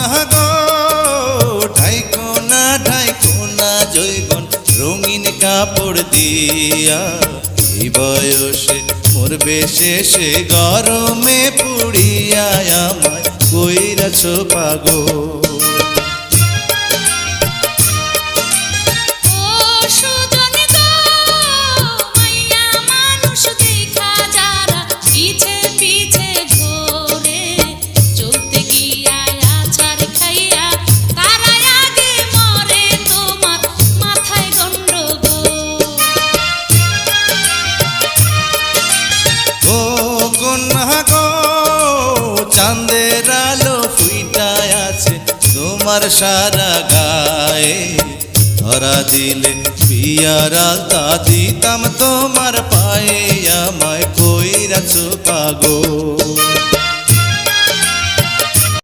কন্যা গো ঢাইকো না জৈবন রঙিন কাপড় দিয়া, এই বয়সে মরবে শেষে গরমে পুড়িয়া, আমায় কইরাছো পাগল। চাঁদের আলো ফুইটায় আছে তোমার সারা গায়ে, ধরা দিলে বিয়ার আলতা দিতাম তোমার পায়ে, আমায় কইরাছো পাগল।